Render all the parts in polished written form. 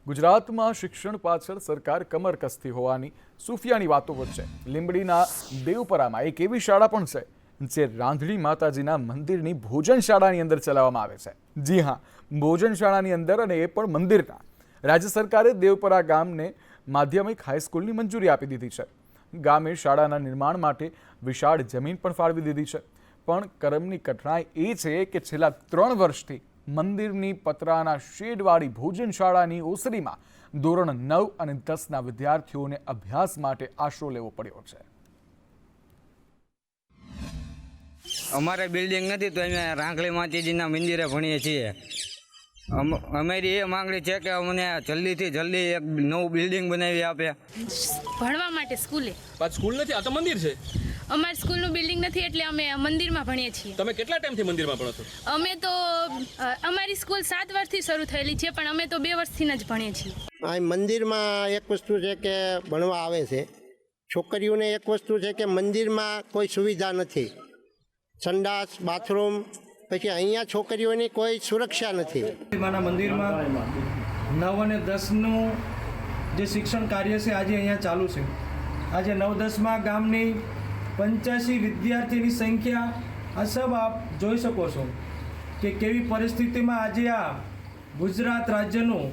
ગુજરાતમાં શિક્ષણ પાછળ સરકાર કમર કસતી હોવાની સુફિયાની વાતો વચ્ચે લીંબડીના દેવપરામાં એક એવી શાળા પણ છે જે રાંધણી માતાજીના મંદિરની ભોજનશાળાની અંદર ચલાવવામાં આવે છે। જી હા, ભોજનશાળાની અંદર, અને એ પણ મંદિરના। રાજ્ય સરકારે દેવપરા ગામને માધ્યમિક હાઈસ્કૂલની મંજૂરી આપી દીધી છે। ગામે શાળાના નિર્માણ માટે વિશાળ જમીન પણ ફાળવી દીધી છે, પણ કરમની કઠણાઈ એ છે કે છેલ્લા 3 વર્ષથી મંદિરની પતરાના શેડવાળી ભોજનશાળાની ઓસરીમાં ધોરણ 9 અને 10ના વિદ્યાર્થીઓને અભ્યાસ માટે આશરો લેવો પડ્યો છે। અમારે બિલ્ડિંગ નથી તો અમે રાંકળી માતાજીના મંદિરે ભણીએ છીએ। અમારી એ માંગણી છે કે અમને જલ્દીથી જલ્દી એક નવું બિલ્ડિંગ બનાવી આપે। ભણવા માટે સ્કૂલે પાછ સ્કૂલ નથી, આ તો મંદિર છે। અમાર સ્કૂલનું બિલ્ડિંગ નથી એટલે અમે મંદિરમાં ભણીએ છીએ। તમે કેટલા ટાઈમથી મંદિરમાં ભણો છો? અમે તો અમારી સ્કૂલ 7 વર્ષથી શરૂ થયેલી છે, પણ અમે તો 2 વર્ષથી જ ભણીએ છીએ। આ મંદિરમાં એક વસ્તુ છે કે ભણવા આવે છે છોકરીઓને, એક વસ્તુ છે કે મંદિરમાં કોઈ સુવિધા નથી, સંડાસ, બાથરૂમ, પછી અહીંયા છોકરીઓની કોઈ સુરક્ષા નથી। માના મંદિરમાં 9 અને 10નું જે શિક્ષણ કાર્ય છે આજે અહીંયા ચાલુ છે। આજે 9-10માં ગામની 85 વિદ્યાર્થીની સંખ્યા, આ સબ આપ જોઈ શકો છો કે કેવી પરિસ્થિતિમાં આજે આ ગુજરાત રાજ્યનું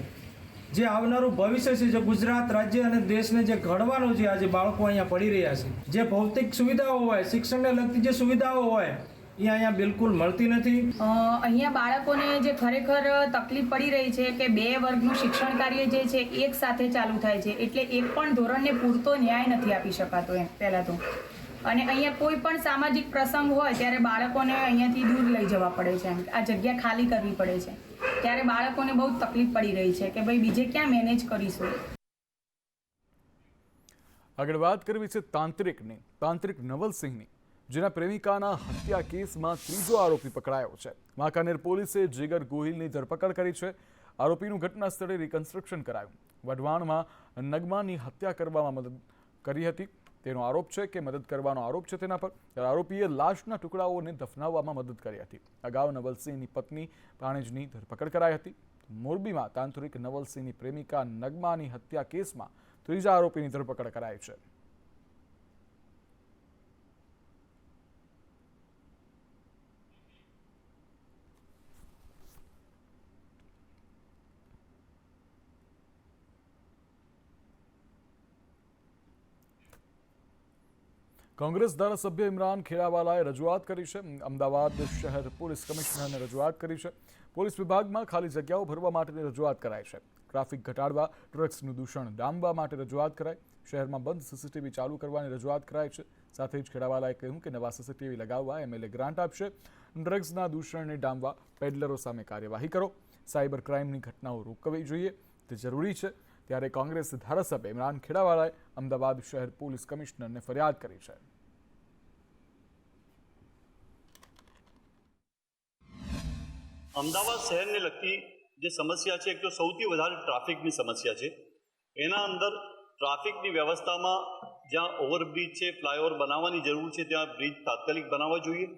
જે આવનારું ભવિષ્ય છે, જે ગુજરાત રાજ્ય અને દેશને જે ઘડવાનું છે, આજે બાળકો અહીંયા પડી રહ્યા છે। જે ભૌતિક સુવિધાઓ હોય, શિક્ષણને લગતી જે સુવિધાઓ હોય એ અહીંયા બિલકુલ મળતી નથી। અહીંયા બાળકોને જે ખરેખર તકલીફ પડી રહી છે કે 2 વર્ગનું શિક્ષણ કાર્ય જે છે એક સાથે ચાલુ થાય છે, એટલે એક પણ ધોરણને પૂરતો ન્યાય નથી આપી શકાતો એમ પહેલાં તો। અને અહીંયા કોઈ પણ સામાજિક પ્રસંગ હોય ત્યારે બાળકોને અહીંયાથી દૂર લઈ જવા પડે છે, આ જગ્યા ખાલી કરવી પડે છે, ત્યારે બાળકોને બહુ તકલીફ પડી રહી છે કે ભાઈ બીજે ક્યાં મેનેજ કરીશું। આગળ વાત કરવી છે તાંત્રિક નવલસિંહની, જેના પ્રેમિકાના હત્યા કેસમાં 3જો આરોપી પકડાયો છે। વાંકાનેર પોલીસે જીગર ગોહિલની ધરપકડ કરી છે। આરોપીનું ઘટના સ્થળે રિકન્સ્ટ્રક્શન કરાયું। વઢવાણમાં નગમાની હત્યા કરવામાં મદદ કરી હતી તેનો આરોપ છે કે મદદ કરવાનો આરોપ છે તેના પર। આરોપીએ લાશના ટુકડાઓને દફનાવવામાં મદદ કરી હતી। અગાઉ નવલસિંહની પત્ની ભાણેજની ધરપકડ કરાઈ હતી। મોરબીમાં તાંત્રિક નવલસિંહની પ્રેમિકા નગમાની હત્યા કેસમાં 3જા આરોપીની ધરપકડ કરાઈ છે। કોંગ્રેસ ધારાસભ્ય ઇમરાન ખેડાવાલાએ રજૂઆત કરી છે। અમદાવાદ શહેર પોલીસ કમિશનરને રજૂઆત કરી છે। પોલીસ વિભાગમાં ખાલી જગ્યાઓ ભરવા માટેની રજૂઆત કરાઈ છે। ટ્રાફિક ઘટાડવા, ડ્રગ્સનું દૂષણ ડામવા માટે રજૂઆત કરાઈ। શહેરમાં બંધ સીસીટીવી ચાલુ કરવાની રજૂઆત કરાઈ છે। સાથે જ ખેડાવાલાએ કહ્યું કે નવા સીસીટીવી લગાવવા એમએલએ ગ્રાન્ટ આપશે। ડ્રગ્સના દૂષણને ડામવા પેડલરો સામે કાર્યવાહી કરો। સાયબર ક્રાઇમની ઘટનાઓ રોકવી જોઈએ, તે જરૂરી છે। ત્યારે કોંગ્રેસ ધારાસભ્ય ઇમરાન ખેડાવાલાએ અમદાવાદ શહેર પોલીસ કમિશનરને ફરિયાદ કરી છે। અમદાવાદ શહેરને લગતી જે સમસ્યા છે, એક તો સૌથી વધારે ટ્રાફિકની સમસ્યા છે। એના અંદર ટ્રાફિકની વ્યવસ્થામાં જ્યાં ઓવરબ્રિજ છે, ફ્લાયઓવર બનાવવાની જરૂર છે, ત્યાં બ્રિજ તાત્કાલિક બનાવવા જોઈએ।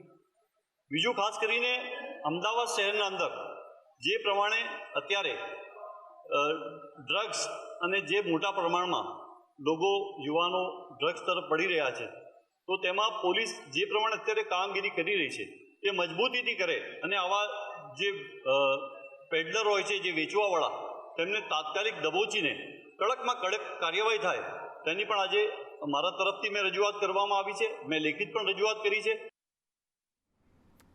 બીજું, ખાસ કરીને અમદાવાદ શહેરના અંદર જે પ્રમાણે અત્યારે ડ્રગ્સ અને જે મોટા પ્રમાણમાં લોકો, યુવાનો ડ્રગ્સ તરફ પડી રહ્યા છે, તો તેમાં પોલીસ જે પ્રમાણે અત્યારે કામગીરી કરી રહી છે એ મજબૂતીથી કરે અને આવા જે પેડલર હોય છે, જે વેચવાવાળા, તેમને તાત્કાલિક દબોચીને કડકમાં કડક કાર્યવાહી થાય, તેની પણ આજે મારા તરફથી મેં રજૂઆત કરવામાં આવી છે। મેં લેખિત પણ રજૂઆત કરી છે।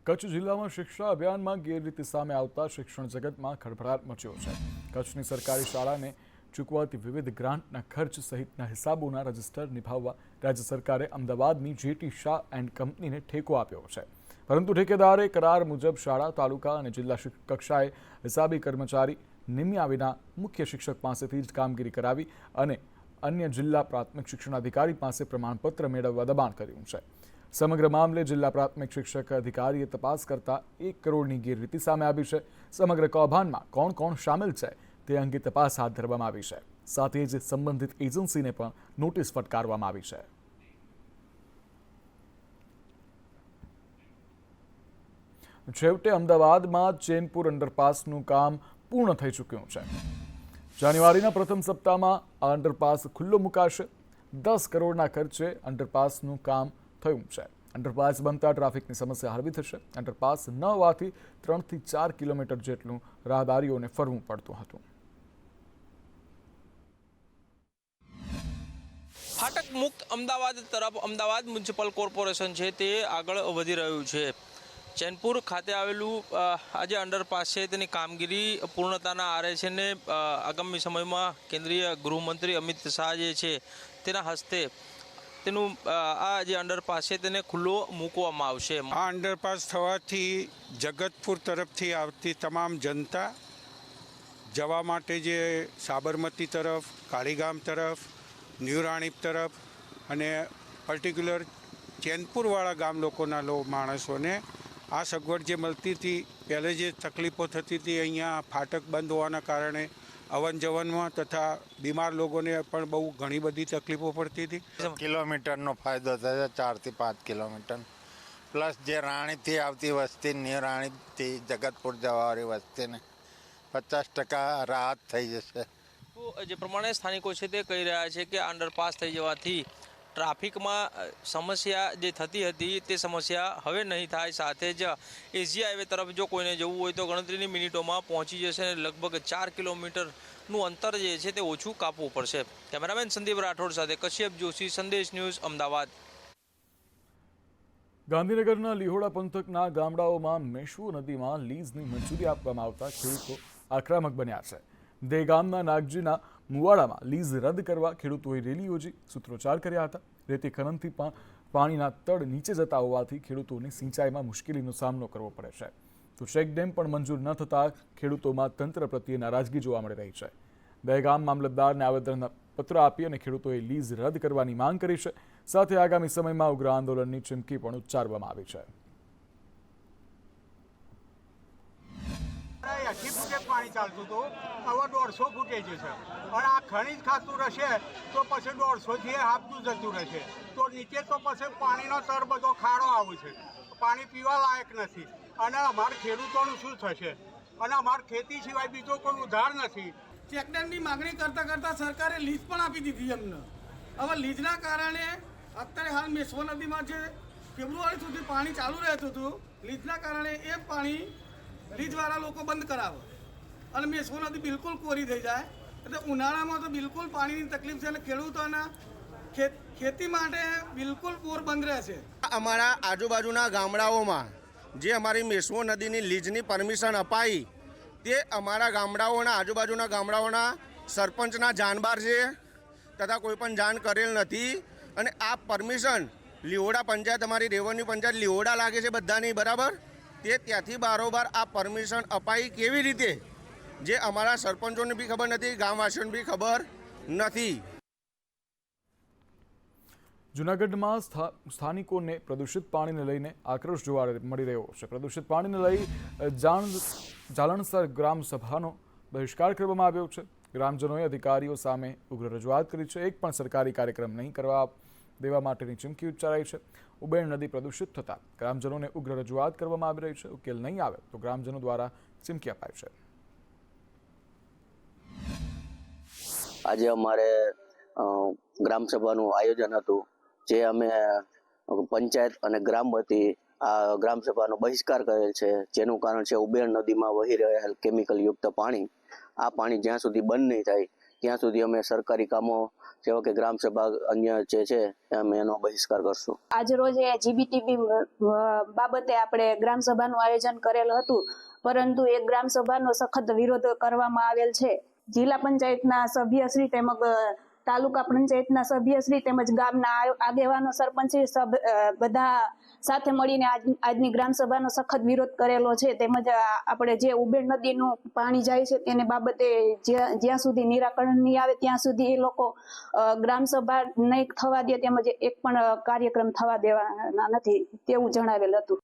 કચ્છ જિલ્લામાં શિક્ષા અભિયાનમાં ગેરરીતિ સામે આવતા શિક્ષણ જગતમાં ખળભળાટ મચ્યો છે। કચ્છની સરકારી શાળાને ચૂકવાતી વિવિધ ગ્રાન્ટના ખર્ચ સહિતના હિસાબોના રજિસ્ટર નિભાવવા રાજ્ય સરકારે અમદાવાદની જેટી શાહ એન્ડ કંપનીને ઠેકો આપ્યો છે, પરંતુ ઠેકેદારે કરાર મુજબ શાળા, તાલુકા અને જિલ્લા કક્ષાએ હિસાબી કર્મચારી નિમ્યા વિના મુખ્ય શિક્ષક પાસેથી જ કામગીરી કરાવી અને અન્ય જિલ્લા પ્રાથમિક શિક્ષણાધિકારી પાસે પ્રમાણપત્ર મેળવવા દબાણ કર્યું છે। સમગ્ર મામલે જિલ્લા પ્રાથમિક શિક્ષક અધિકારીએ તપાસ કરતા 1 કરોડની ગેરરીતિ સામે આવી છે। સમગ્ર કૌભાંડમાં કોણ કોણ સામેલ છે તે અંગે તપાસ હાથ ધરવામાં આવી છે। સાથે જ સંબંધિત એજન્સીને પણ નોટિસ ફટકારવામાં આવી છે। છેવટે અમદાવાદમાં ચેનપુર અંડરપાસનું કામ પૂર્ણ થઈ ચૂક્યું છે। જાન્યુઆરીના પ્રથમ સપ્તાહમાં આ અંડરપાસ ખુલ્લો મુકાશે. 10 કરોડના ખર્ચે અંડરપાસનું કામ થયું છે. અંડરપાસ બનતા ટ્રાફિકની સમસ્યા હળવી થશે. અંડરપાસ ન હોવાથી 3 થી 4 કિલોમીટર જેટલું રાહદારીઓને ફરવું પડતું હતું. ફાટક મુક્ત અમદાવાદ તરફ અમદાવાદ મ્યુનિસિપલ કોર્પોરેશન છે તે આગળ વધી રહ્યું છે. ચેનપુર ખાતે આવેલું આજે અંડરપાસ છે તેની કામગીરી પૂર્ણતાના આરે છે ને આગામી સમયમાં કેન્દ્રીય ગૃહમંત્રી અમિત શાહ જે છે તેના હસ્તે તેનું આ જે અંડરપાસ છે તેને ખુલ્લો મૂકવામાં આવશે. આ અંડરપાસ થવાથી જગતપુર તરફથી આવતી તમામ જનતા જવા માટે જે સાબરમતી તરફ, કાળીગામ તરફ, ન્યૂ રાણીપ તરફ અને પર્ટિક્યુલર ચેનપુરવાળા ગામ લોકોના માણસોને આ સગવડ જે મળતી હતી, પહેલે જે તકલીફો થતી હતી અહીંયા ફાટક બંધ હોવાના કારણે અવન જવનમાં તથા બીમાર લોકોને પણ બહુ ઘણી બધી તકલીફો પડતી હતી. કિલોમીટરનો ફાયદો થયો, 4 થી 5 કિલોમીટર પ્લસ જે રાણીથી આવતી વસ્તી, ન્યૂ રાણીથી જગતપુર જવાવાળી વસ્તીને 50% રાહત થઈ જશે. જે પ્રમાણે સ્થાનિકો છે તે કહી રહ્યા છે કે અંડરપાસ થઈ જવાથી ટ્રાફિકમાં સમસ્યા જે થતી હતી તે સમસ્યા હવે નહીં થાય. સાથે જ એસજી હાઈવે તરફ જો કોઈને જવું હોય તો ગણતરીની મિનિટોમાં પહોંચી જશે અને લગભગ 4 કિલોમીટરનું અંતર જે છે તે ઓછું કાપવું પડશે. કેમેરામેન સંદીપ રાઠોડ સાથે કશ્યપ જોશી, સંદેશ ન્યૂઝ, અમદાવાદ. ગાંધીનગરના લિહોડા પંથકના ગામડાઓમાં મેશ્વો નદીમાં લીઝની મંજૂરી આપવામાં આવતા ખેડૂતો આક્રમક બન્યા છે. દેગામના નાગજીના મુવાડામાં લીઝ રદ કરવા ખેડૂતોએ રેલી યોજી સૂત્રોચ્ચાર કર્યા હતા. રેતી ખનનથી પણ પાણીના તળ નીચે જતા હોવાથી ખેડૂતોને સિંચાઈમાં મુશ્કેલીનો સામનો કરવો પડે છે. તો ચેકડેમ પણ મંજૂર ન થતાં ખેડૂતોમાં તંત્ર પ્રત્યે નારાજગી જોવા મળી રહી છે. દહેગામ મામલતદારને આવેદનપત્ર આપી અને ખેડૂતોએ લીઝ રદ કરવાની માંગ કરી છે. સાથે આગામી સમયમાં ઉગ્ર આંદોલનની ચીમકી પણ ઉચ્ચારવામાં આવી છે. 80 ફૂટે પાણી ચાલતું હતું, હવે 150 ફૂટે જશે. અને આ ખનીજ ખાતું રહેશે તો પછી 150 થી હાફતું જતું રહેશે. તો નીચે તો પછી પાણીનો તર બધો ખાડો આવે છે, પાણી પીવા લાયક નથી. અને અમારા ખેડૂતોનું શું થશે? અને અમારી ખેતી સિવાય બીજો કોઈ ઉધાર નથી. ચેકડેમની માગણી કરતા સરકારે લીઝ પણ આપી દીધી અમને. હવે લીઝના કારણે અત્યારે હાલ મેશ્વો નદીમાં જે ફેબ્રુઆરી સુધી પાણી ચાલુ રહેતું હતું, લીઝના કારણે એ પાણી લીઝવાળા લોકો બંધ કરાવે અને મેશ્વો નદી બિલકુલ કોરી થઈ જાય. એટલે ઉનાળામાં તો બિલકુલ પાણીની તકલીફ છે અને ખેડૂતોના ખેતી માટે બિલકુલ બોર બંધ રહેશે. અમારા આજુબાજુના ગામડાઓમાં જે અમારી મેશ્વો નદીની લીઝની પરમિશન અપાઈ તે અમારા ગામડાઓના આજુબાજુના ગામડાઓના સરપંચના જાણબાર છે તથા કોઈ પણ જાણ કરેલ નથી. અને આ પરમિશન લિહોડા પંચાયત, અમારી રેવન્યુ પંચાયત લિહોડા લાગે છે બધાની, બરાબર? તે ત્યાંથી બારોબાર આ પરમિશન અપાઈ કેવી રીતે, જે અમારા સરપંચોને બી ખબર નથી, ગામવાસીઓને બી ખબર નથી. જૂનાગઢમાં સ્થાનિકોને પ્રદૂષિત પાણીને લઈને આક્રોશ જોવા મળી રહ્યો છે. પ્રદૂષિત પાણીને લઈ જાલણસર ગ્રામસભાનો બહિષ્કાર કરવામાં આવ્યો છે. ગ્રામજનોએ અધિકારીઓ સામે ઉગ્ર રજૂઆત કરી છે. એક પણ સરકારી કાર્યક્રમ નહીં કરવા દેવા માટેની ચીમકી ઉચ્ચારાઈ છે. ઉબેણ નદી પ્રદૂષિત થતાં ગ્રામજનોને ઉગ્ર રજૂઆત કરવામાં આવી રહી છે. ઉકેલ નહીં આવે તો ગ્રામજનો દ્વારા ચીમકી અપાઈ છે. આજે અમારે ગ્રામસભાનું આયોજન હતું, જે અમે પંચાયત અને ગ્રામ વતી આ ગ્રામસભાનો બહિષ્કાર કરેલ છે. જેનું કારણ છે ઉબેણ નદીમાં વહી રહેલ કેમિકલ યુક્ત પાણી. આ પાણી જ્યાં સુધી બંધ નહીં થાય ત્યાં સુધી અમે સરકારી કામો જેવા કે ગ્રામસભા અન્ય જે છે અમે એનો બહિષ્કાર કરશું. આજ રોજ જીબીટીબી બાબતે આપણે ગ્રામસભાનું આયોજન કરેલ હતું, પરંતુ એ ગ્રામસભાનો સખત વિરોધ કરવામાં આવેલ છે. જિલ્લા પંચાયતના સભ્યશ્રી તેમજ તાલુકા પંચાયતના સભ્યશ્રી તેમજ ગામના આગેવાનો, સરપંચ બધા સાથે મળીને આજની ગ્રામસભાનો સખત વિરોધ કરેલો છે. તેમજ આપણે જે ઉબેણ નદીનું પાણી જાય છે તેને બાબતે જ્યાં સુધી નિરાકરણ નહીં આવે ત્યાં સુધી એ લોકો ગ્રામસભા નહીં થવા દે તેમજ એક પણ કાર્યક્રમ થવા દેવાના નથી તેવું જણાવેલ હતું.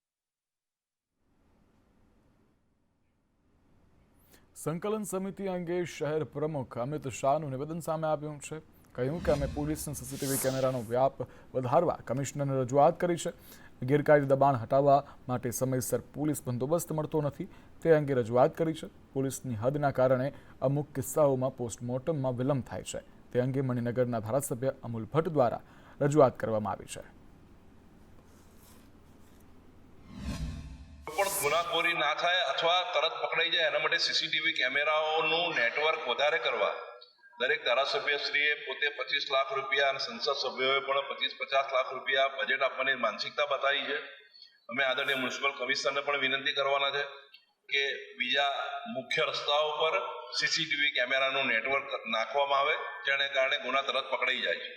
સંકલન સમિતિ અંગે શહેર પ્રમુખ અમિત શાહનું નિવેદન સામે આવ્યું છે. કહ્યું કે અમે પોલીસના સીસીટીવી કેમેરાનો વ્યાપ વધારવા કમિશનરને રજૂઆત કરી છે. ગેરકાયદે દબાણ હટાવવા માટે સમયસર પોલીસ બંદોબસ્ત મળતો નથી તે અંગે રજૂઆત કરી છે. પોલીસની હદના કારણે અમુક કિસ્સાઓમાં પોસ્ટમોર્ટમમાં વિલંબ થાય છે. તે અંગે મણિનગરના ધારાસભ્ય અમૂલ ભટ્ટ દ્વારા રજૂઆત કરવામાં આવી છે. પણ ગુનાખોરી ના થાય અથવા તરત પકડાઈ જાય એના માટે સીસીટીવી કેમેરાઓનું નેટવર્ક વધારે કરવા દરેક ધારાસભ્યશ્રીએ પોતે 25 લાખ રૂપિયા અને સંસદ સભ્યોએ પણ 25-50 લાખ રૂપિયા બજેટ આપવાની માનસિકતા બતાવી છે. અમે આદરણીય મ્યુનિસિપલ કમિશનરને પણ વિનંતી કરવાના છે કે બીજા મુખ્ય રસ્તાઓ પર સીસીટીવી કેમેરાનું નેટવર્ક નાખવામાં આવે જેને કારણે ગુના તરત પકડાઈ જાય છે.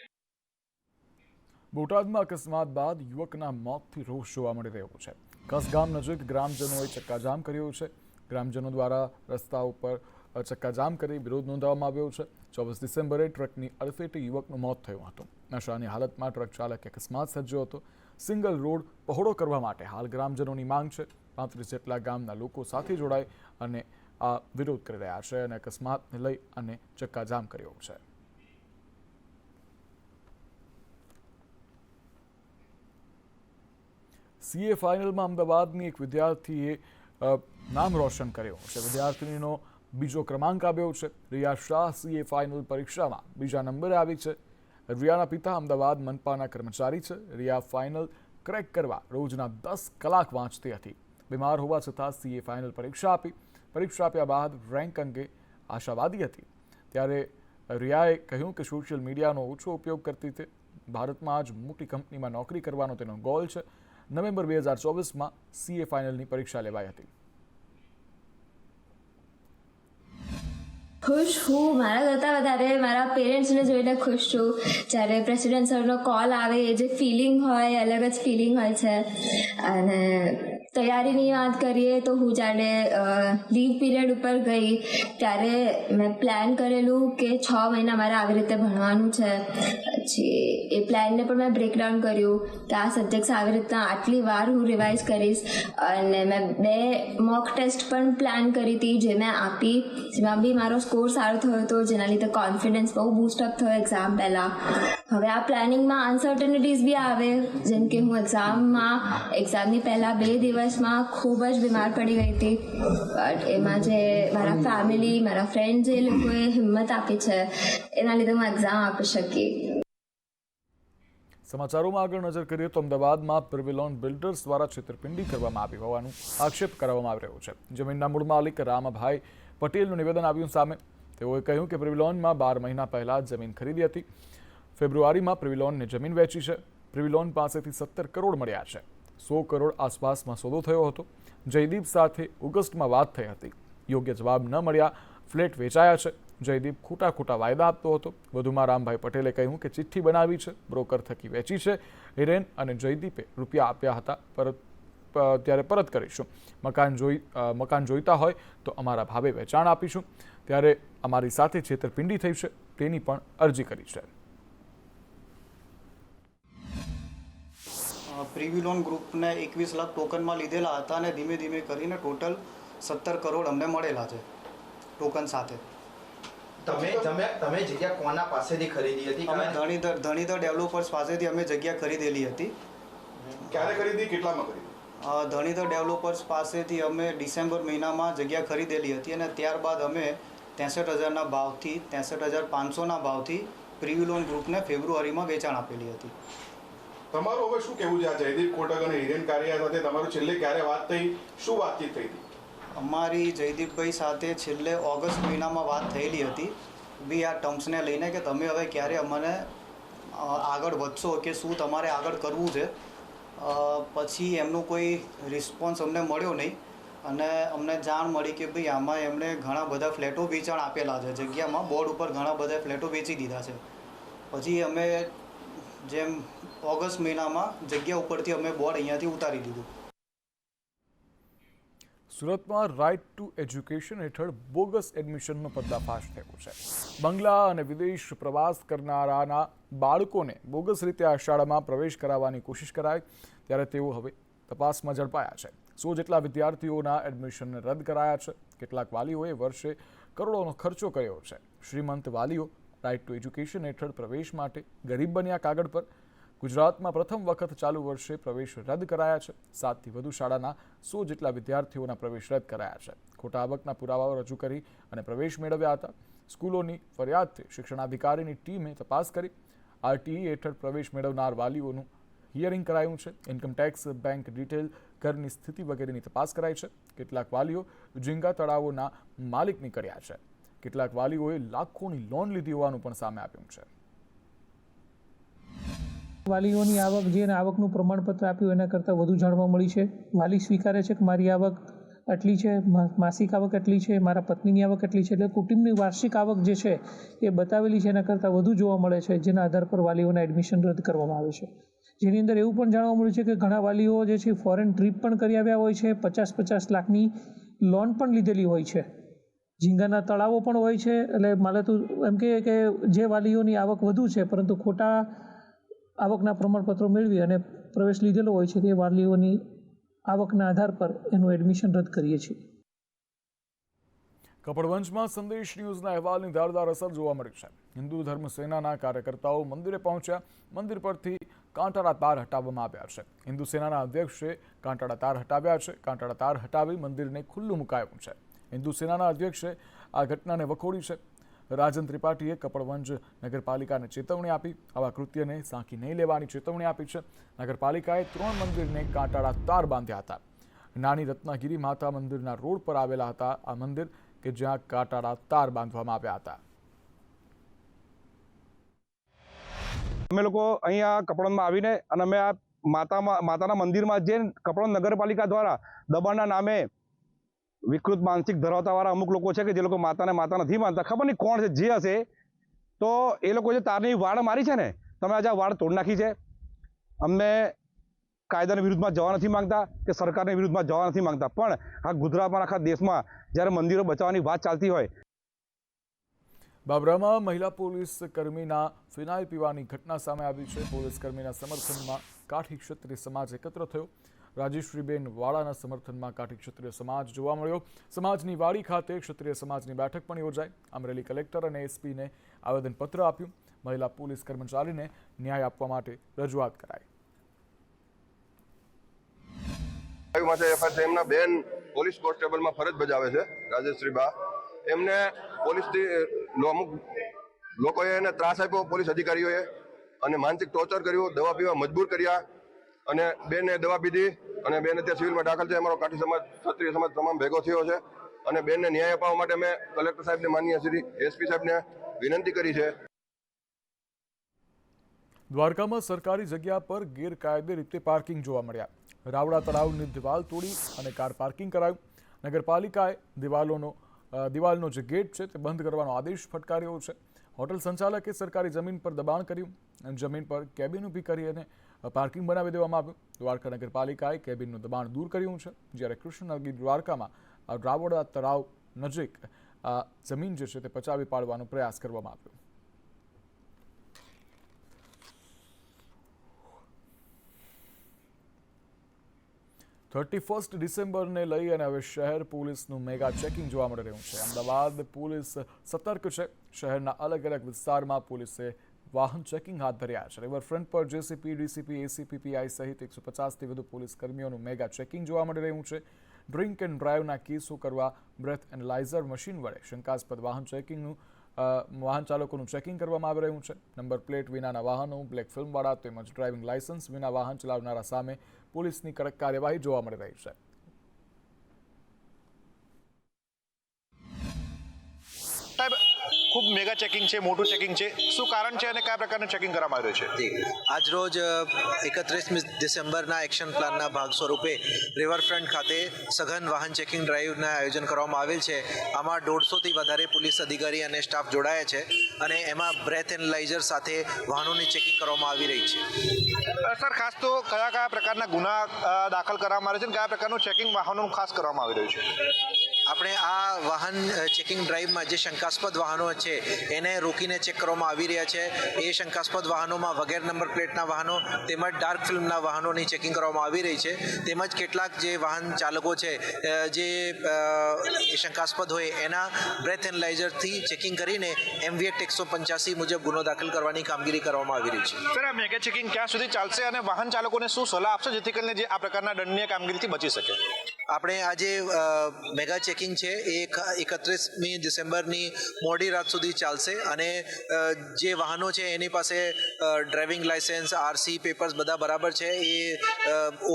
બોટાદમાં અકસ્માત બાદ યુવકના મોતથી રોષ જોવા મળી રહ્યો છે. કસગામ નજીક ગ્રામજનોએ ચક્કાજામ કર્યો છે. ગ્રામજનો દ્વારા રસ્તા ઉપર ચક્કાજામ કરી વિરોધ નોંધાવવામાં આવ્યો છે. 24 ડિસેમ્બરે ટ્રકની અડફેટે યુવકનું મોત થયું હતું. નશાની હાલતમાં ટ્રક ચાલકે અકસ્માત સર્જ્યો હતો. સિંગલ રોડ પહોળો કરવા માટે હાલ ગ્રામજનોની માંગ છે. 35 જેટલા ગામના લોકો સાથે જોડાઈ અને આ વિરોધ કરી રહ્યા છે અને અકસ્માતને લઈ અને ચક્કાજામ કર્યો છે. સીએ ફાઇનલમાં અમદાવાદની એક વિદ્યાર્થીએ નામ રોશન કર્યું છે. વિદ્યાર્થીનીનો બીજો ક્રમાંક આવ્યો છે. રિયા શાહ સીએ ફાઇનલ પરીક્ષામાં બીજા નંબરે આવી છે. રિયાના પિતા અમદાવાદ મનપાના કર્મચારી છે. રિયા ફાઇનલ ક્રેક કરવા રોજના 10 કલાક વાંચતી હતી. બીમાર હોવા છતાં સીએ ફાઇનલ પરીક્ષા આપી. પરીક્ષા આપ્યા બાદ રેન્ક અંગે આશાવાદી હતી. ત્યારે રિયાએ કહ્યું કે સોશિયલ મીડિયાનો ઓછો ઉપયોગ કરતી હતી. ભારતમાં જ મોટી કંપનીમાં નોકરી કરવાનો તેનો ગોલ છે. નવેમ્બર 2024માં સીએ ફાઇનલની પરીક્ષા લેવાઈ હતી. ખુશ હું મારા કરતાં વધારે મારા પેરેન્ટ્સને જોઈને ખુશ છું. જ્યારે પ્રેસિડેન્ટ સરનો કોલ આવે એ જે ફિલિંગ હોય અલગ જ ફિલિંગ હોય છે. અને તૈયારીની વાત કરીએ તો હું જ્યારે લીવ પીરિયડ ઉપર ગઈ ત્યારે મેં પ્લાન કરેલું કે 6 મહિના મારે આવી રીતે ભણવાનું છે. પછી એ પ્લાનને પણ મેં બ્રેકડાઉન કર્યું કે આ સબ્જેક્ટ્સ આવી રીતના આટલી વાર હું રિવાઇઝ કરીશ. અને મેં 2 મોક ટેસ્ટ પણ પ્લાન કરી હતી જે મેં આપી, જેમાં બી મારો સ્કોર સારો થયો હતો, જેના લીધે કોન્ફિડન્સ બહુ બૂસ્ટઅપ થયો એક્ઝામ પહેલાં. હવે આ પ્લાનિંગમાં અનસર્ટનિટીઝ બી આવે, જેમ કે હું એક્ઝામની પહેલાં 2 દિવસમાં ખૂબ જ બીમાર પડી ગઈ હતી. બટ એમાં જે મારા ફેમિલી મારા ફ્રેન્ડ જે લોકોએ હિંમત આપી છે એના લીધે હું એક્ઝામ આપી શકી. સમાચારોમાં આગળ નજર કરીએ તો અમદાવાદમાં પ્રિવિલોન બિલ્ડર્સ દ્વારા છેતરપિંડી કરવામાં આવી હોવાનું આક્ષેપ કરવામાં આવી રહ્યો છે. જમીનના મૂળ માલિક રામભાઈ પટેલનું નિવેદન આવ્યું સામે. તેઓએ કહ્યું કે પ્રિવિલોનમાં 12 મહિના પહેલા જમીન ખરીદી હતી. ફેબ્રુઆરીમાં પ્રિવિલોનને જમીન વેચી છે. પ્રિવિલોન પાસેથી 17 કરોડ મળ્યા છે. 100 કરોડ આસપાસમાં સોદો થયો હતો. જયદીપ સાથે ઓગસ્ટમાં વાત થઈ હતી. યોગ્ય જવાબ ન મળ્યા ફ્લેટ વેચાયા છે. જયદીપ ખોટા વાયદા આપતો હતો. વધુમાં રામભાઈ પટેલે કહ્યું કે ચિઠ્ઠી બનાવી છે, બ્રોકર થકી વેચી છે. હિરેન અને જયદીપે રૂપિયા આપ્યા હતા, ત્યારે પરત કરીશું. મકાન જોઈતા હોય તો અમારા ભાવે વેચાણ આપીશું. ત્યારે અમારી સાથે છેતરપિંડી થઈ છે તેની પણ અરજી કરી છે. પ્રિવિલોન ગ્રુપને 21 લાખ ટોકનમાં લીધેલા હતા અને ધીમે ધીમે કરીને ટોટલ 17 કરોડ અમને મળેલા છે ટોકન સાથે. તમે જગ્યા કોના પાસેથી ખરીદી હતી? અમે ધણીધર ડેવલપર્સ પાસેથી અમે જગ્યા ખરીદેલી હતી. ક્યારે ખરીદી, કેટલામાં ખરીદી? ધણીધર ડેવલપર્સ પાસેથી અમે ડિસેમ્બર મહિનામાં જગ્યા ખરીદેલી હતી અને ત્યારબાદ અમે 63,000ના ભાવથી 63,500ના ભાવથી પ્રિવિલોન ગ્રુપને ફેબ્રુઆરીમાં વેચાણ આપેલી હતી. તમારું હવે શું કહેવું છે આ જયદીપ કોટક અને હિરેન કારિયા સાથે તમારું છેલ્લે ક્યારે વાત થઈ, શું વાતચીત થઈ હતી? અમારી જયદીપભાઈ સાથે છેલ્લે ઓગસ્ટ મહિનામાં વાત થયેલી હતી બી આ ટર્મ્સને લઈને કે તમે હવે ક્યારે અમને આગળ વધશો કે શું તમારે આગળ કરવું છે. પછી એમનો કોઈ રિસ્પોન્સ અમને મળ્યો નહીં અને અમને જાણ મળી કે ભાઈ આમાં એમણે ઘણા બધા ફ્લેટો વેચાણ આપેલા છે. જગ્યામાં બોર્ડ ઉપર ઘણા બધા ફ્લેટો વેચી દીધા છે. પછી અમે જેમ ઓગસ્ટ મહિનામાં જગ્યા ઉપરથી અમે બોર્ડ અહીંયાથી ઉતારી દીધું. સુરતમાં રાઇટ ટુ એજ્યુકેશન હેઠળ બોગસ એડમિશનનો પર્દાફાશ થયો છે. બંગલા અને વિદેશ પ્રવાસ કરનારાના બાળકોને બોગસ રીતે આ શાળામાં પ્રવેશ કરાવવાની કોશિશ કરાઈ, ત્યારે તેઓ હવે તપાસમાં ઝડપાયા છે. 100 જેટલા વિદ્યાર્થીઓના એડમિશનને રદ કરાયા છે. કેટલાક વાલીઓએ વર્ષે કરોડોનો ખર્ચો કર્યો છે. શ્રીમંત વાલીઓ રાઇટ ટુ એજ્યુકેશન હેઠળ પ્રવેશ માટે ગરીબ બન્યા કાગળ પર. ગુજરાતમાં પ્રથમ વખત ચાલુ વર્ષે પ્રવેશ રદ કરાયા છે. 7થી વધુ શાળાના 100 જેટલા વિદ્યાર્થીઓના પ્રવેશ રદ કરાયા છે. ખોટા આવકના પુરાવાઓ રજૂ કરી અને પ્રવેશ મેળવ્યા હતા. સ્કૂલોની ફરિયાદથી શિક્ષણાધિકારીની ટીમે તપાસ કરી. આરટીઈ હેઠળ પ્રવેશ મેળવનાર વાલીઓનું હિયરિંગ કરાયું છે. ઇન્કમટેક્સ, બેંક ડિટેલ, ઘરની સ્થિતિ વગેરેની તપાસ કરાઈ છે. કેટલાક વાલીઓ ઝીંગા તળાવોના માલિક નીકળ્યા છે. કેટલાક વાલીઓએ લાખોની લોન લીધી હોવાનું પણ સામે આવ્યું છે. વાલીઓની આવક જે આવકનું પ્રમાણપત્ર આપ્યું એના કરતાં વધુ જાણવા મળી છે. વાલી સ્વીકારે છે કે મારી આવક આટલી છે, માસિક આવક એટલી છે, મારા પત્નીની આવક એટલી છે. એટલે કુટુંબની વાર્ષિક આવક જે છે એ બતાવેલી છે, એના કરતાં વધુ જોવા મળે છે, જેના આધાર પર વાલીઓના એડમિશન રદ કરવામાં આવે છે. જેની અંદર એવું પણ જાણવા મળ્યું છે કે ઘણા વાલીઓ જે છે ફોરેન ટ્રીપ પણ કરી આવ્યા હોય છે, 50-50 લાખની લોન પણ લીધેલી હોય છે, ઝીંગાના તળાવો પણ હોય છે. એટલે મારે તો એમ કહીએ કે જે વાલીઓની આવક વધુ છે પરંતુ ખોટા આવકના પ્રમાણપત્રો મેળવી અને પ્રવેશ લીધેલો હોય છે તે વાલીઓની આવકના આધાર પર એનું એડમિશન રદ કરીએ છીએ. કપડવંજમાં સંદેશ ન્યૂઝના અહેવાલની ધારદાર અસર જોવા મળી છે. હિન્દુ ધર્મ સેનાના કાર્યકર્તાઓ મંદિરે પહોંચ્યા. મંદિર પરથી કાંટાળા તાર હટાવવામાં આવ્યા છે. હિન્દુ સેનાના અધ્યક્ષે કાંટાળા તાર હટાવ્યા છે. કાંટાળા તાર હટાવી મંદિરને ખુલ્લું મુકાયું છે. હિન્દુ સેનાના અધ્યક્ષે આ ઘટનાને વખોડી છે. રાજન ત્રિપાઠીએ કપડવંજ નગરપાલિકાને ચેતવણી આપી. આવા કૃત્યને સાંખી નહીં લેવાની ચેતવણી આપી છે. નગરપાલિકાએ 3 મંદિરને કાંટાળા તાર બાંધ્યા હતા. નાની રત્નાગીરી માતા મંદિરના રોડ પર આવેલા હતા આ મંદિર કે જ્યાં કાંટાળા તાર બાંધવામાં આવ્યા હતા. અમે લોકો અહીંયા કપડવંજમાં આવીને અને અમે આ માતાના મંદિરમાં જે કપડવંજ નગરપાલિકા દ્વારા દબાણના નામે વિકૃત માનસિક ધરાવતાવાળા અમુક લોકો છે કે જે લોકો માતા નથી માનતા, ખબર નહીં કોણ છે, જે હશે તો એ લોકો જે તારની વાડ મારી છે ને, તમે આજે આ વાડ તોડ નાખી છે. અમને કાયદાની વિરુદ્ધમાં જવા નથી માંગતા કે સરકારની વિરુદ્ધમાં જવા નથી માંગતા, પણ આ ગુજરાતમાં આખા દેશમાં જ્યારે મંદિરો બચાવવાની વાત ચાલતી હોય. બાબરામાં મહિલા પોલીસ કર્મીના ફિનાઇલ પીવાની ઘટના સામે આવી છે. પોલીસ કર્મીના સમર્થનમાં કાઠી ક્ષત્રિય સમાજ એકત્ર થયો. રાજેશ્રીબેન વાળાના સમર્થનમાં કાઠી ક્ષત્રિય સમાજ જોવા મળ્યો. સમાજની વાડી ખાતે ક્ષત્રિય સમાજની બેઠક પણ યોજાઈ. અમરેલી કલેક્ટર અને એસપીને આવેદનપત્ર આપ્યું. મહિલા પોલીસ કર્મચારીને ન્યાય આપવા માટે રજૂઆત કરાઈ. એમના બેન પોલીસ કોન્સ્ટેબલમાં ફરજ બજાવે છે, રાજેશ્રીબા. એમને પોલીસથી અમુક લોકોએ એને ત્રાસ આપ્યો, પોલીસ અધિકારીઓએ, અને માનસિક ટોર્ચર કર્યું, દવા પીવા મજબૂર કર્યા, અને બેને દવા પીધી અને બેન અત્યારે સિવિલમાં દાખલ છે. અમારો કાઠી સમાજ, ક્ષત્રિય સમાજ તમામ ભેગો થયો છે અને બેનને ન્યાય અપાવવા માટે અમે કલેક્ટર સાહેબને, માનનીય શ્રી એસપી સાહેબને વિનંતી કરી છે. દ્વારકામાં સરકારી જગ્યા પર ગેરકાયદે રીતે પાર્કિંગ જોવા મળ્યા. રાવડા તળાવની દિવાલ તોડી અને કાર પાર્કિંગ કરાયું. નગરપાલિકાએ દિવાલનો જે ગેટ છે તે બંધ કરવાનો આદેશ ફટકાર્યો છે. હોટલ સંચાલકે સરકારી જમીન પર દબાણ કર્યું અને જમીન પર કેબિન ઊભી કરી અને પાર્કિંગ બનાવી દેવામાં આવ્યું. દ્વારકા નગરપાલિકાએ કેબિનનું દબાણ દૂર કર્યું છે. જ્યારે કૃષ્ણનગર દ્વારકામાં રાવડા તળાવ નજીક આ જમીન જે છે તે પચાવી પાડવાનો પ્રયાસ કરવામાં આવ્યો. થર્ટી ડિસેમ્બરને લઈ અને હવે શહેર પોલીસનું મેગા ચેકિંગ જોવા મળી રહ્યું છે. અમદાવાદ પોલીસ સતર્ક છે. શહેરના અલગ અલગ વિસ્તારમાં પોલીસે વાહન ચેકિંગ હાથ ધર્યા છે. રિવરફ્રન્ટ પર જેસીપી, ડીસીપી, એસીપી, પીઆઈ સહિત 150થી વધુ પોલીસ કર્મીઓનું મેગા ચેકિંગ જોવા મળી રહ્યું છે. ડ્રિંક એન્ડ ડ્રાઈવના કેસો કરવા બ્રેથ એનાલાઇઝર મશીન વડે શંકાસ્પદ વાહન ચાલકોનું ચેકિંગ કરવામાં આવી રહ્યું છે. નંબર પ્લેટ વિનાના વાહનો, બ્લેક ફિલ્મવાળા તેમજ ડ્રાઇવિંગ લાયસન્સ વિના વાહન ચલાવનારા સામે પોલીસની કડક કાર્યવાહી જોવા મળી રહી છે. ખૂબ મેગા ચેકિંગ છે, મોટું ચેકિંગ છે. શું કારણ છે અને કયા પ્રકારનું ચેકિંગ કરવામાં આવી રહ્યું છે? આજ રોજ 31 ડિસેમ્બરના એક્શન પ્લાનના ભાગ સ્વરૂપે રિવરફ્રન્ટ ખાતે સઘન વાહન ચેકિંગ ડ્રાઈવના આયોજન કરવામાં આવેલ છે. આમાં 150થી વધારે પોલીસ અધિકારી અને સ્ટાફ જોડાયા છે અને એમાં બ્રેથ એનાલાઇઝર સાથે વાહનોની ચેકિંગ કરવામાં આવી રહી છે. સર, ખાસ તો કયા પ્રકારના ગુના દાખલ કરવામાં આવે છે અને કયા પ્રકારનું ચેકિંગ વાહનોનું ખાસ કરવામાં આવી રહ્યું છે? આપણે આ વાહન ચેકિંગ ડ્રાઈવમાં જે શંકાસ્પદ વાહનો છે એને રોકીને ચેક કરવામાં આવી રહ્યા છે. એ શંકાસ્પદ વાહનોમાં વગેર નંબર પ્લેટના વાહનો તેમજ ડાર્ક ફિલ્મના વાહનોની ચેકિંગ કરવામાં આવી રહી છે. તેમજ કેટલાક જે વાહન ચાલકો છે જે શંકાસ્પદ હોય એના બ્રેથ એનાલાઇઝરથી ચેકિંગ કરીને MVAct 185 મુજબ ગુનો દાખલ કરવાની કામગીરી કરવામાં આવી રહી છે. સર, આ મેગા ચેકિંગ ક્યાં સુધી ચાલશે અને વાહન ચાલકોને શું સલાહ આપશો જેથી કરીને જે આ પ્રકારના દંડનીય કામગીરીથી બચી શકે? આપણે આજે મેગા ચેકિંગ છે એ 31મી ડિસેમ્બરની મોડી રાત સુધી ચાલશે અને જે વાહનો છે એની પાસે ડ્રાઇવિંગ લાઇસન્સ, RC પેપર્સ બધા બરાબર છે એ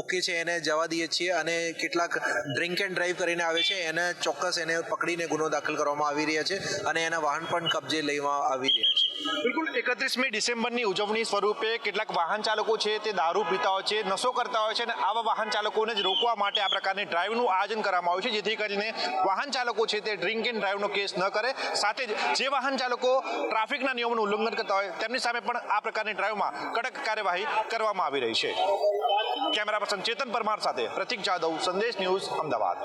ઓકે છે એને જવા દઈએ છીએ અને કેટલાક ડ્રિંક એન્ડ ડ્રાઈવ કરીને આવે છે એને ચોક્કસ એને પકડીને ગુનો દાખલ કરવામાં આવી રહ્યા છે અને એના વાહન પણ કબજે લેવામાં આવી રહ્યા છે. બિલકુલ 31મી ડિસેમ્બરની ઉજવણી સ્વરૂપે કેટલાક વાહન ચાલકો છે તે દારૂ પીતા હોય છે, નશો કરતા હોય છે અને આવા વાહન ચાલકોને જ રોકવા માટે આ પ્રકારની ડ્રાઈવનું આયોજન કરવામાં આવ્યું છે જેથી કરીને વાહન ચાલકો છે તે ડ્રિંક એન્ડ ડ્રાઈવનો કેસ ન કરે. સાથે જ જે વાહન ચાલકો ટ્રાફિકના નિયમોનું ઉલ્લંઘન કરતા હોય તેમની સામે પણ આ પ્રકારની ડ્રાઈવમાં કડક કાર્યવાહી કરવામાં આવી રહી છે. કેમેરા પર્સન ચેતન પરમાર સાથે પ્રતિક જાદવ, સંદેશ ન્યૂઝ, અમદાવાદ.